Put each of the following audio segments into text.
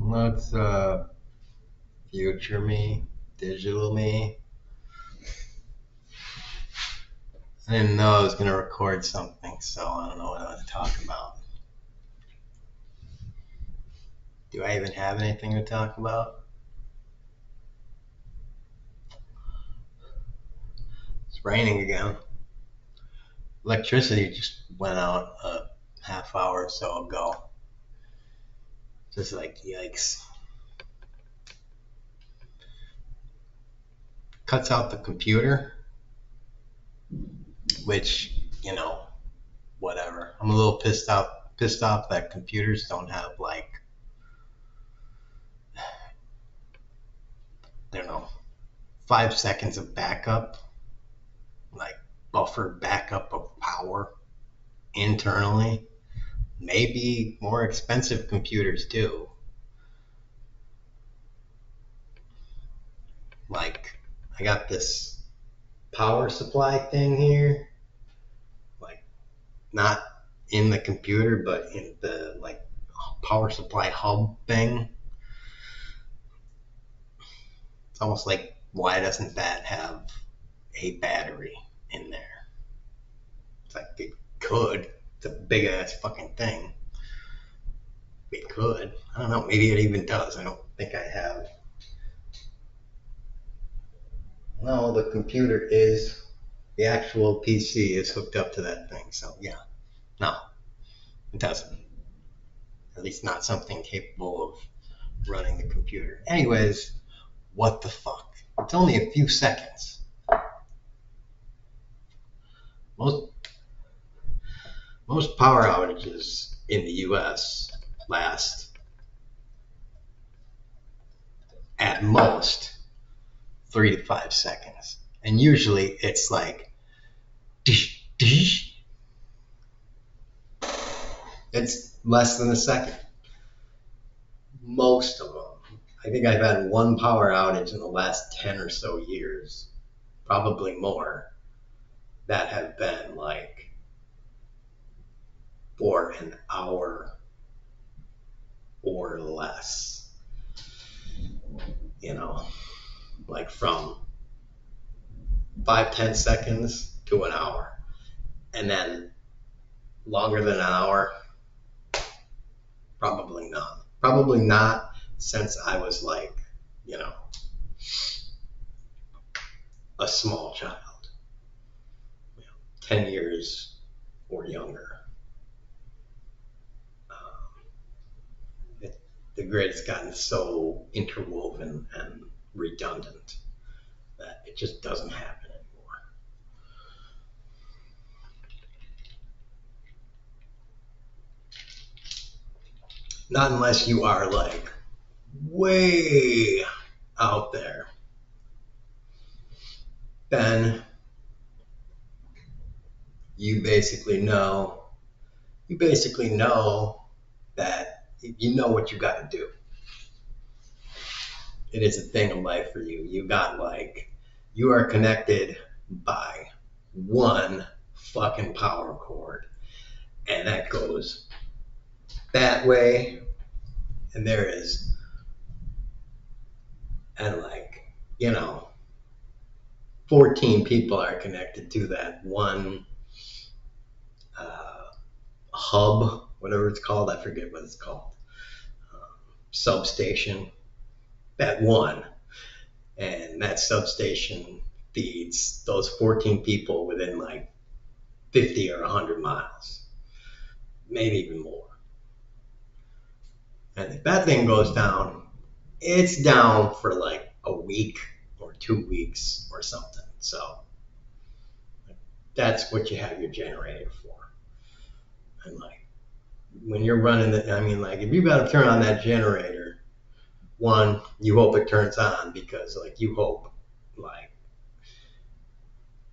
Let's future me, digital me. I didn't know I was gonna record something, so I don't know what I want to talk about. Do I even have anything to talk about? It's raining again. Electricity just went out a half hour or so ago. Just like yikes. Cuts out the computer, which, whatever. I'm a little pissed off that computers don't have like, I don't know, 5 seconds of backup, like buffer backup of power internally. Maybe more expensive computers do. Like, I got this power supply thing here, like not in the computer, but in the like power supply hub thing. It's almost like, why doesn't that have a battery in there? It's like it could. It's a big ass fucking thing. It could. I don't know. Maybe it even does. I don't think I have. No, the computer is, the actual PC is hooked up to that thing. So yeah, no, it doesn't. At least not something capable of running the computer. Anyways, what the fuck? It's only a few seconds. Most most power outages in the US last at most 3 to 5 seconds. And usually it's like dish, dish. It's less than a second. Most of them. I think I've had one power outage in the last 10 or so years, probably more, that have been like for an hour or less. Like from 5-10 seconds to an hour. And then longer than an hour, probably not. Probably not since I was like, a small child, 10 years or younger. The grid has gotten so interwoven and redundant that it just doesn't happen anymore. Not unless you are like way out there. Then you basically know that you know what you got to do. It is a thing of life for you. You are connected by one fucking power cord, and that goes that way, and there is, and 14 people are connected to that one hub, whatever it's called. I forget what it's called. Substation. That one. And that substation feeds those 14 people within like 50 or 100 miles. Maybe even more. And if that thing goes down, it's down for like a week or 2 weeks or something. So that's what you have your generator for. And like when you're running if you got to turn on that generator, one, you hope it turns on because you hope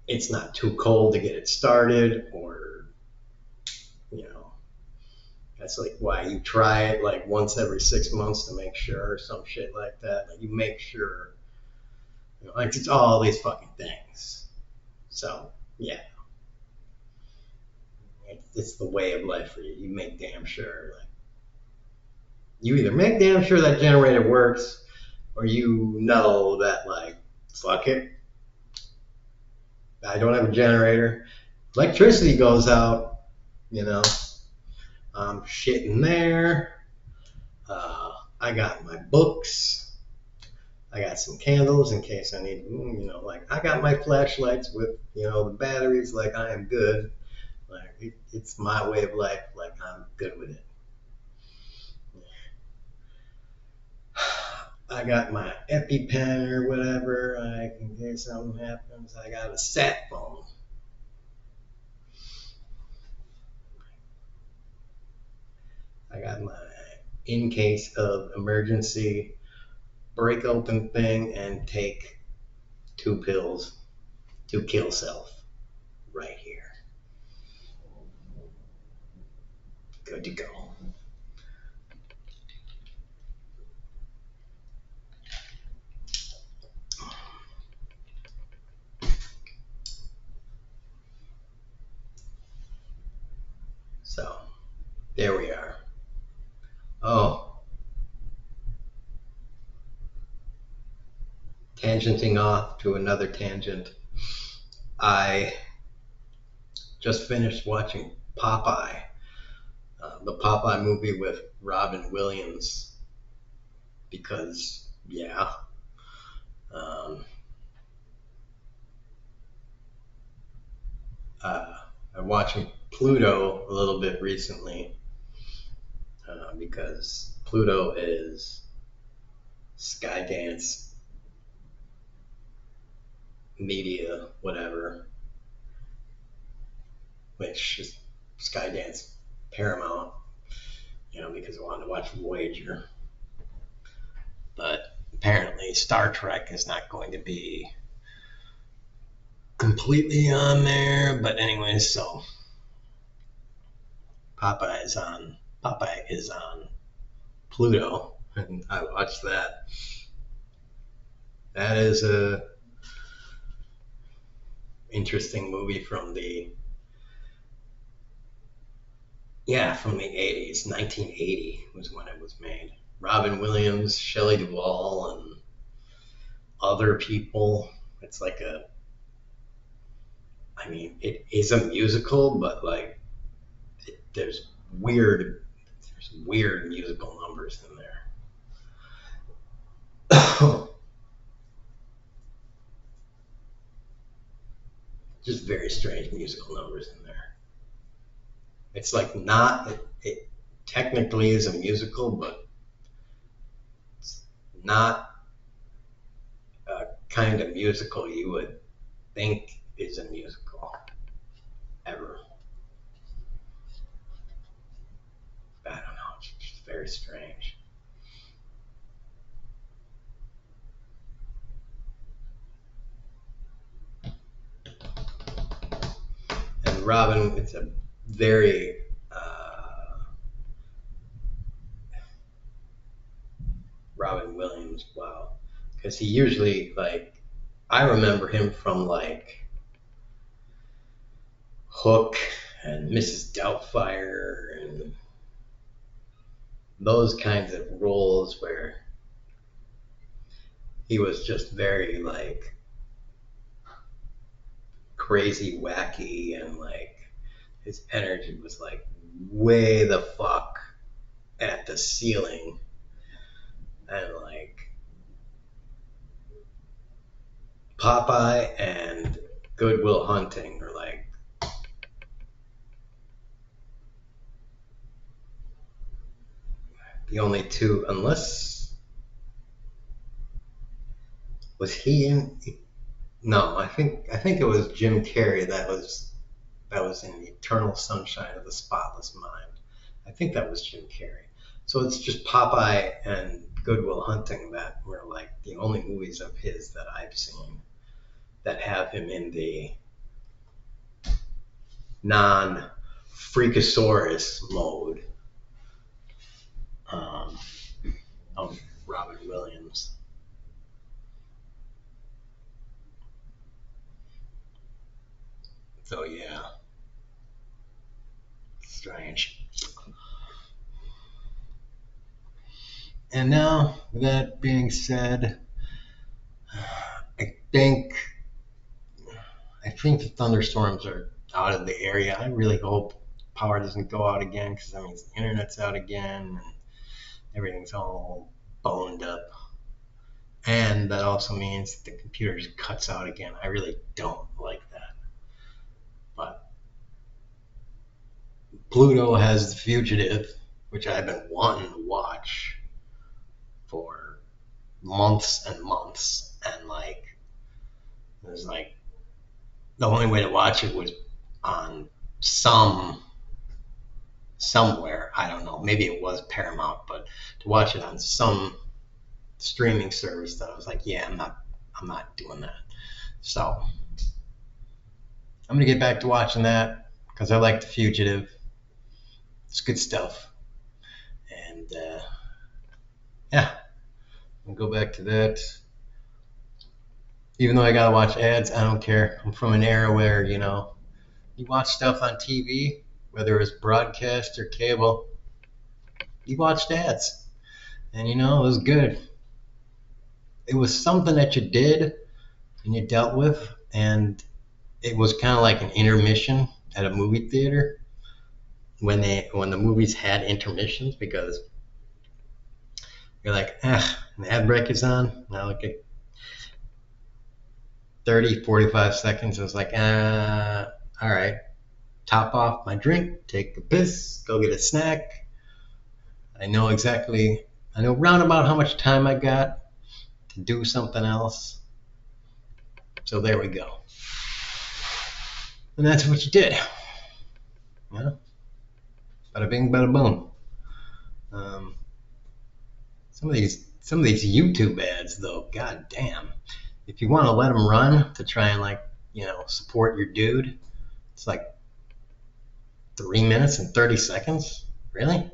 it's not too cold to get it started, or that's why you try it once every 6 months to make sure, or some shit like that. You make sure, it's all these fucking things. So yeah, it's the way of life for you. You make damn sure You either make damn sure that generator works, or you know that, like, fuck it, I don't have a generator. Electricity goes out, you know, I'm shitting there. I got my books. I got some candles in case I need, like, I got my flashlights with, the batteries. Like, I am good. Like, it's my way of life. Like, I'm good with it. I got my EpiPen or whatever. I can case something happens. I got a sat phone. I got my in case of emergency break open thing and take 2 pills to kill self right here. Good to go. So there we are. Oh, tangenting off to another tangent. I just finished watching Popeye, the Popeye movie with Robin Williams, because, yeah. Um, I'm watching Pluto a little bit recently, because Pluto is Skydance Media, whatever, which is Skydance Paramount, because I wanted to watch Voyager. But apparently Star Trek is not going to be completely on there. But anyways, so Popeye is on Pluto, and I watched that. That is a interesting movie from the 80s. 1980 was when it was made. Robin Williams, Shelley Duvall, and other people. It's like it is a musical, but like there's weird musical numbers in there. Just very strange musical numbers in there. It's like it technically is a musical, but it's not a kind of musical you would think is a musical ever. I don't know. It's just very strange. And Robin, it's a very Robin Williams, wow, because he usually, like, I remember him from like Hook and Mrs. Doubtfire and those kinds of roles where he was just very like crazy, wacky, and like his energy was like way the fuck at the ceiling, and like Popeye and Good Will Hunting are like the only two, unless was he in? No, I think it was Jim Carrey that was in Eternal Sunshine of the Spotless Mind. I think that was Jim Carrey. So it's just Popeye and Good Will Hunting that were like the only movies of his that I've seen that have him in the non-freakosaurus mode um, of Robin Williams. So yeah, strange. And now, with that being said, I think I think the thunderstorms are out of the area. I really hope power doesn't go out again, because that means the internet's out again and everything's all boned up. And that also means the computer just cuts out again. I really don't like that. But Pluto has The Fugitive, which I've been wanting to watch for months and months. And like, it was like, the only way to watch it was on somewhere. I don't know. Maybe it was Paramount, but to watch it on some streaming service, that I was like, yeah, I'm not doing that. So I'm gonna get back to watching that because I like The Fugitive. It's good stuff. And yeah, I'll go back to that. Even though I gotta watch ads, I don't care. I'm from an era where, you watch stuff on TV, whether it's broadcast or cable, you watched ads. And it was good. It was something that you did and you dealt with, and it was kind of like an intermission at a movie theater when the movies had intermissions, because you're like, the ad break is on. Now look at 30, 45 seconds. It was like, all right, top off my drink, take a piss, go get a snack. I know round about how much time I got to do something else. So there we go. And that's what you did. Bada bing, bada boom. Some of these YouTube ads, though, god damn. If you want to let them run to try and support your dude, it's like 3 minutes and 30 seconds. Really?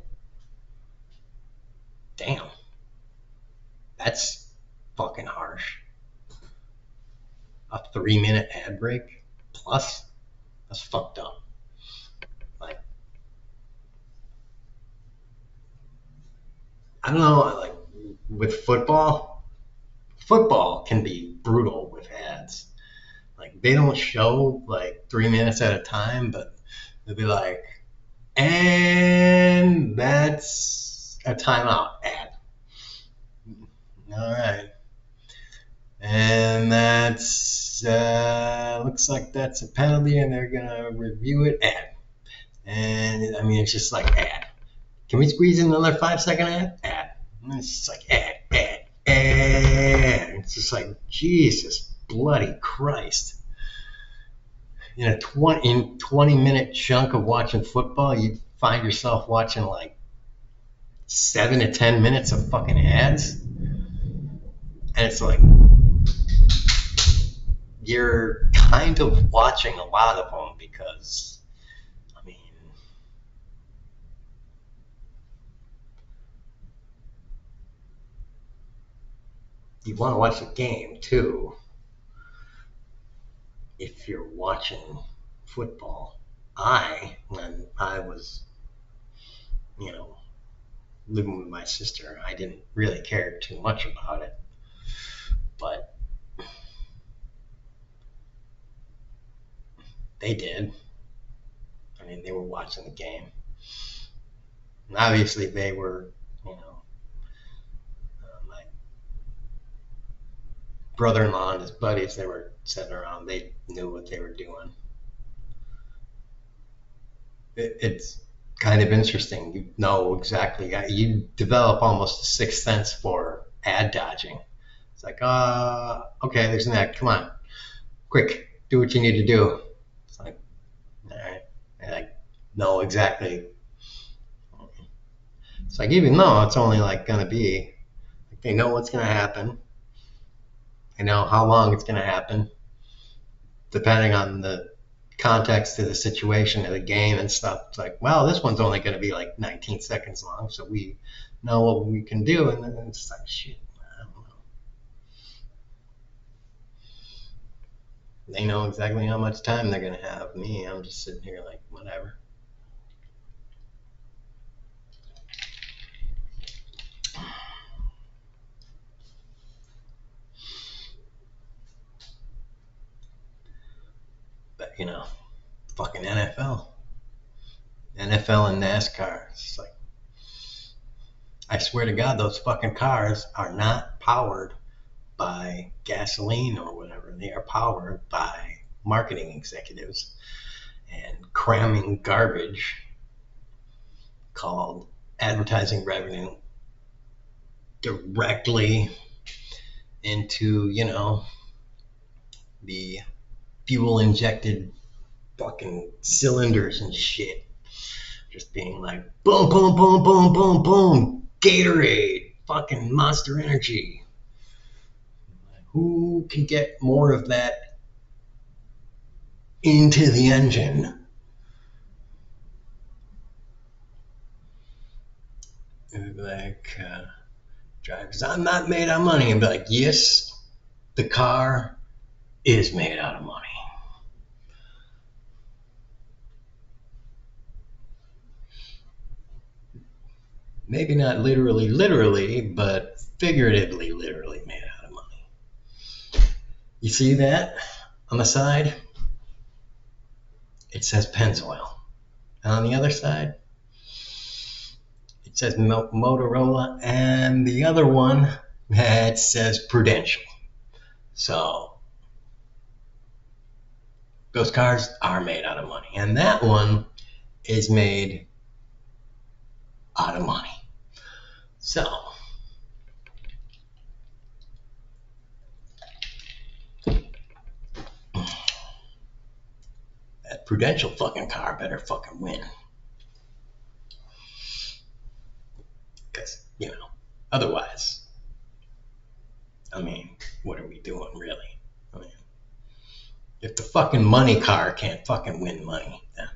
Damn. That's fucking harsh. A 3-minute ad break plus? That's fucked up. Like, I don't know, like with football can be brutal with ads. Like, they don't show like 3 minutes at a time, but they'll be like, and that's a timeout ad. All right. And that's looks like that's a penalty, and they're gonna review it. Ad. And I mean, it's just like ad. Can we squeeze in another 5-second ad? Ad. And it's just like ad. It's just like, Jesus bloody Christ. In a 20-minute chunk of watching football, you find yourself watching like 7 to 10 minutes of fucking ads. And it's like, you're kind of watching a lot of them because, I mean, you want to watch the game too if you're watching football. When I was, living with my sister, I didn't really care too much about it. But they did. I mean, they were watching the game. And obviously they were, my brother-in-law and his buddies, they were sitting around, they knew what they were doing. It's kind of interesting. You know exactly, you develop almost a sixth sense for ad dodging. It's like, okay, there's an ad, come on, quick, do what you need to do. It's like, all right, and I know exactly. It's like, even though it's only like gonna be, like, they know what's gonna happen. They know how long it's gonna happen, depending on the context of the situation of the game and stuff. It's like, well, this one's only gonna be like 19 seconds long, so we know what we can do. And then it's like, shit, I don't know. They know exactly how much time they're gonna have. Me, I'm just sitting here like, whatever. But, fucking NFL and NASCAR. It's like, I swear to God, those fucking cars are not powered by gasoline or whatever. They are powered by marketing executives and cramming garbage called advertising revenue directly into, the fuel injected fucking cylinders and shit. Just being like, boom, boom, boom, boom, boom, boom, Gatorade, fucking Monster Energy. Who can get more of that into the engine? And be like, drivers, I'm not made out of money. And be like, yes, the car is made out of money. Maybe not literally, but figuratively, literally made out of money. You see that on the side? It says Pennzoil. And on the other side, it says Motorola, and the other one, it says Prudential. So those cars are made out of money. And that one is made out of money. So that Prudential fucking car better fucking win. Because, otherwise, what are we doing really? If the fucking money car can't fucking win money, then,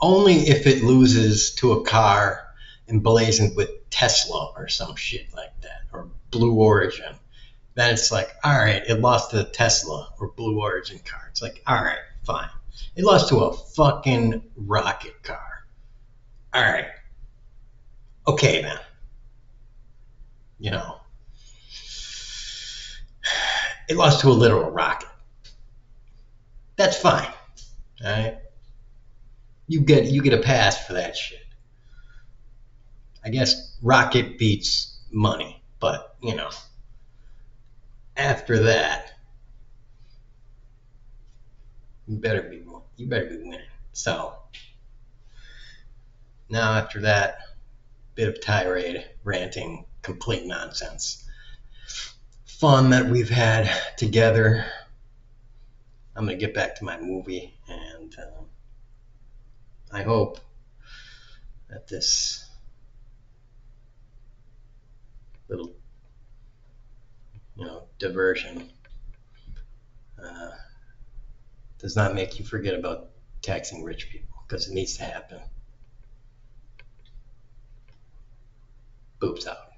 only if it loses to a car emblazoned with Tesla or some shit like that, or Blue Origin. Then it's like, all right, it lost to the Tesla or Blue Origin car. It's like, all right, fine. It lost to a fucking rocket car. All right. Okay, then. It lost to a literal rocket. That's fine. All right. You get a pass for that shit. I guess rocket beats money, but after that, you better be winning. So now after that bit of tirade, ranting, complete nonsense, fun that we've had together, I'm gonna get back to my movie, and I hope that this little diversion does not make you forget about taxing rich people, because it needs to happen. Boobs out.